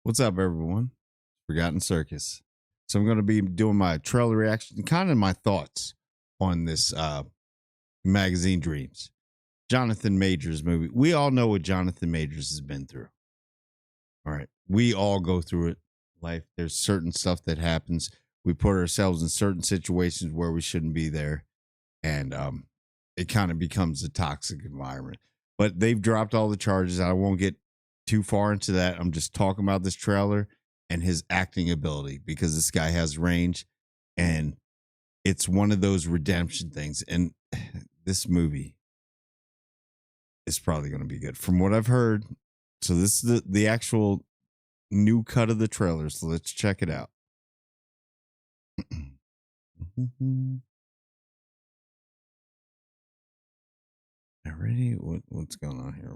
What's up, everyone? Forgotten Circus. So I'm going to be doing my trailer reaction, kind of my thoughts on this magazine Dreams. Jonathan Majors movie. We all know what Jonathan Majors has been through. All right. We all go through it. Life. There's certain stuff that happens. We put ourselves in certain situations where we shouldn't be there. And it kind of becomes a toxic environment. But they've dropped all the charges. I won't get too far into that. I'm just talking about this trailer and his acting ability because this guy has range and it's one of those redemption things. And this movie is probably going to be good from what I've heard. So this is the actual new cut of the trailer. So let's check it out. Already, what's going on here?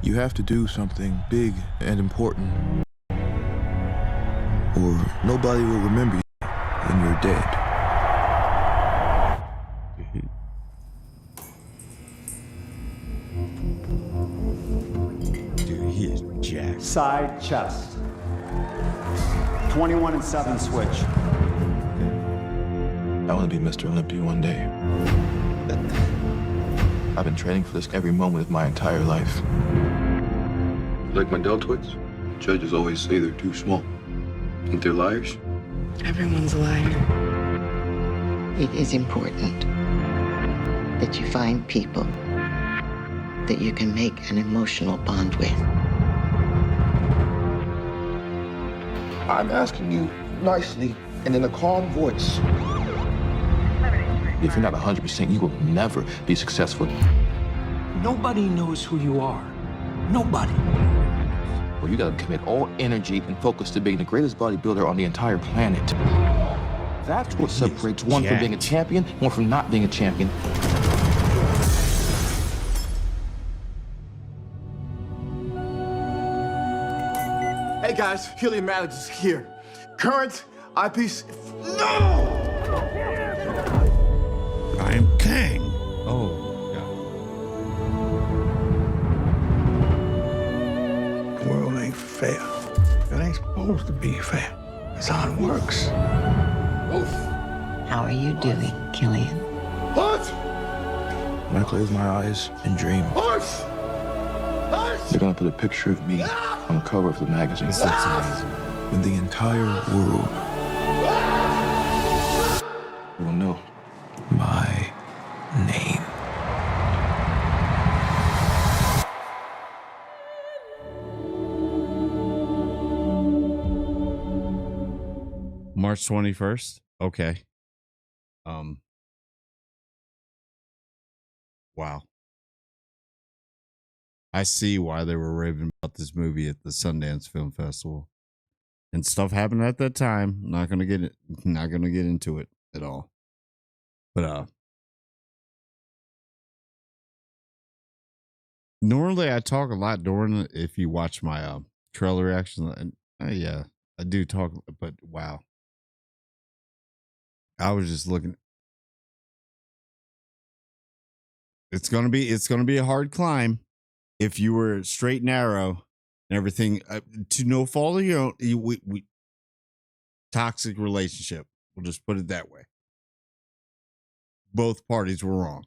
You have to do something big and important, or nobody will remember you when you're dead. Dude, he is jacked. Side chest. 21 and 7 switch. I want to be Mr. Olympia one day. I've been training for this every moment of my entire life. Like my deltoids, judges always say they're too small. Think they're liars? Everyone's a liar. It is important that you find people that you can make an emotional bond with. I'm asking you nicely and in a calm voice. If you're not 100%, you will never be successful. Nobody knows who you are. Nobody. Well, you gotta commit all energy and focus to being the greatest bodybuilder on the entire planet. That's what separates one from being a champion, one from not being a champion. Hey guys, helium managers is here. Current, eyepiece. No! I am king. Oh, The world ain't fair. It ain't supposed to be fair. That's how it works. Oof. How are you doing, Killian? What? When I close my eyes and dream, Horse! they're gonna put a picture of me on the cover of the magazine. this looks amazing. When the entire world will know my name. March 21st. Okay. Wow. I see why they were raving about this movie at the Sundance Film Festival. And stuff happened at that time. Not gonna get into it at all. But normally I talk a lot during if you watch my trailer reactions. And yeah, I do talk, but wow. I was just looking. It's gonna be a hard climb if you were straight and narrow and everything. To no fault of your own, we toxic relationship. We'll just put it that way. Both parties were wrong.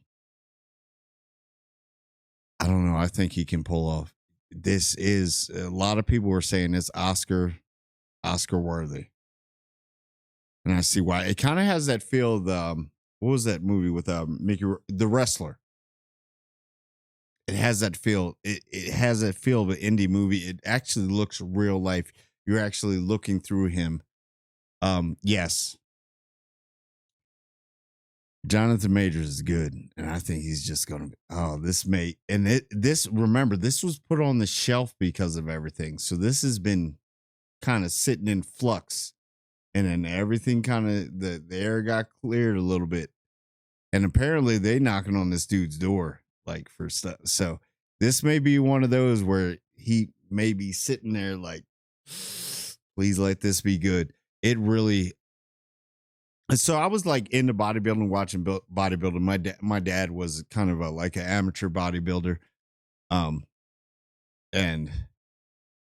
I don't know. I think he can pull off. This is a lot of people were saying it's Oscar worthy. And I see why. It kind of has that feel of what was that movie with Mickey, The Wrestler? It has that feel. It has that feel of an indie movie. It actually looks real life. You're actually looking through him. Yes. Jonathan Majors is good. And I think he's just gonna be, remember, this was put on the shelf because of everything. So this has been kind of sitting in flux. And then everything kind of the air got cleared a little bit. And apparently they knocking on this dude's door, like for stuff. So this may be one of those where he may be sitting there like, please let this be good. It really. So I was like into bodybuilding, watching bodybuilding. My dad was kind of like an amateur bodybuilder. and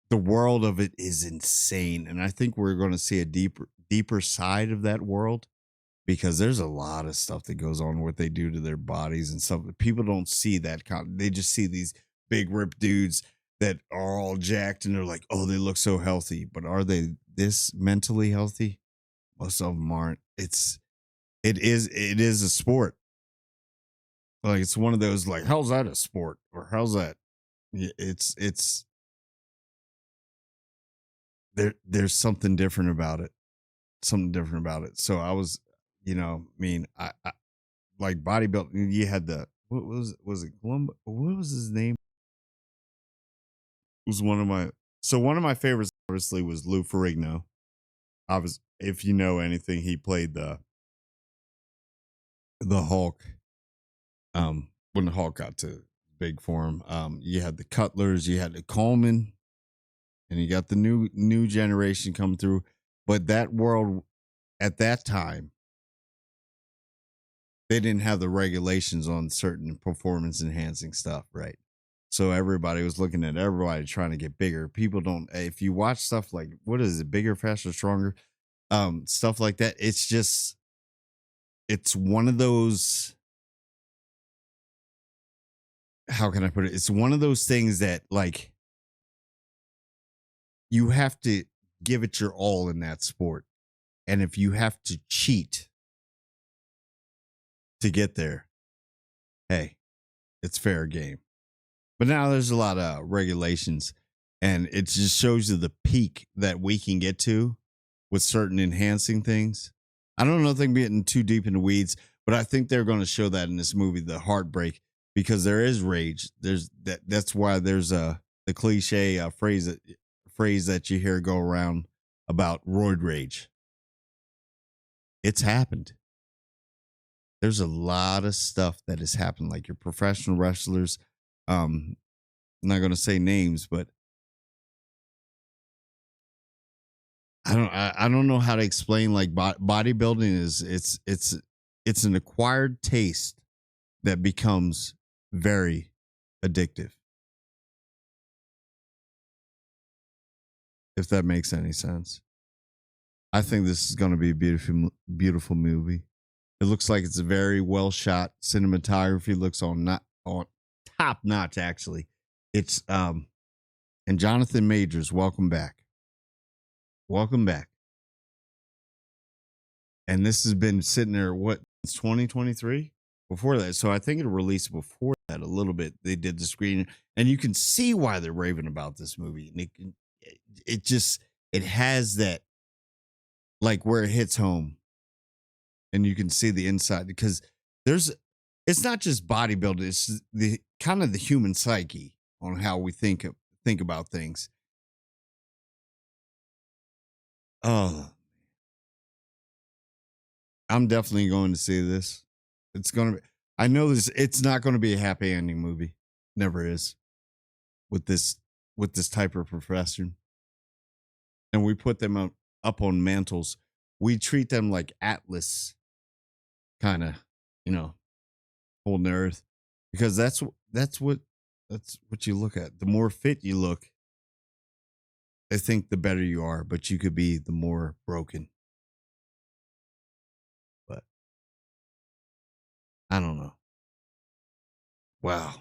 the world of it is insane. And I think we're going to see a deeper side of that world, because there's a lot of stuff that goes on, what they do to their bodies and stuff. People don't see that they just see these big ripped dudes that are all jacked and they're like, oh, they look so healthy. But are they this mentally healthy? Most of them aren't. It is a sport. Like, it's one of those, like, how's that a sport? Or how's that? It's there's something different about it. Something different about it. So I was, I like bodybuilding. You had was it Columbo? What was his name? It was one of my favorites, obviously, was Lou Ferrigno. If you know anything, he played the Hulk. When the Hulk got to big form, you had the Cutlers, you had the Coleman, and you got the new generation come through. But that world at that time, they didn't have the regulations on certain performance enhancing stuff, right? So everybody was looking at everybody trying to get bigger. People don't, if you watch stuff like, what is it, Bigger, Faster, Stronger, stuff like that, it's one of those, how can I put it? It's one of those things that, like, you have to give it your all in that sport. And if you have to cheat to get there, hey, it's fair game. But now there's a lot of regulations, and it just shows you the peak that we can get to with certain enhancing things. I don't know if I'm getting too deep in the weeds, but I think they're going to show that in this movie, the heartbreak, because there is rage. That's why there's the cliche phrase that you hear go around about roid rage. It's happened. There's a lot of stuff that has happened, like your professional wrestlers. I'm not going to say names, but I don't know how to explain, like, bodybuilding is it's an acquired taste that becomes very addictive. If that makes any sense. I think this is going to be a beautiful movie. It looks like it's a very well shot. Cinematography looks on top notch, actually. It's and Jonathan Majors, welcome back. Welcome back. And this has been sitting there, what, since 2023? Before that. So I think it released before that a little bit. They did the screening, and you can see why they're raving about this movie. And it has that, like, where it hits home. And you can see the inside, because it's not just bodybuilding, it's the kind of the human psyche on how we think about things. Oh, I'm definitely going to see this. I know it's not going to be a happy ending movie. Never is with this type of profession. And we put them up on mantles. We treat them like Atlas, kind of, holding the earth, because that's what you look at. The more fit you look, I think the better you are, but you could be the more broken. But I don't know. Wow.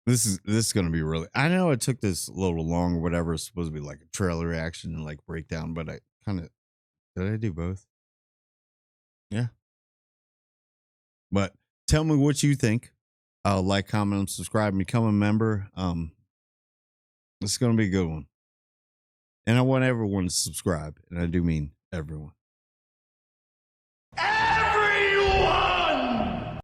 This is going to be really, I know it took this a little long or whatever. It's supposed to be like a trailer reaction and like breakdown, but I kind of, did I do both? Yeah. But tell me what you think. Like, comment, and subscribe, and become a member. It's going to be a good one. And I want everyone to subscribe. And I do mean everyone.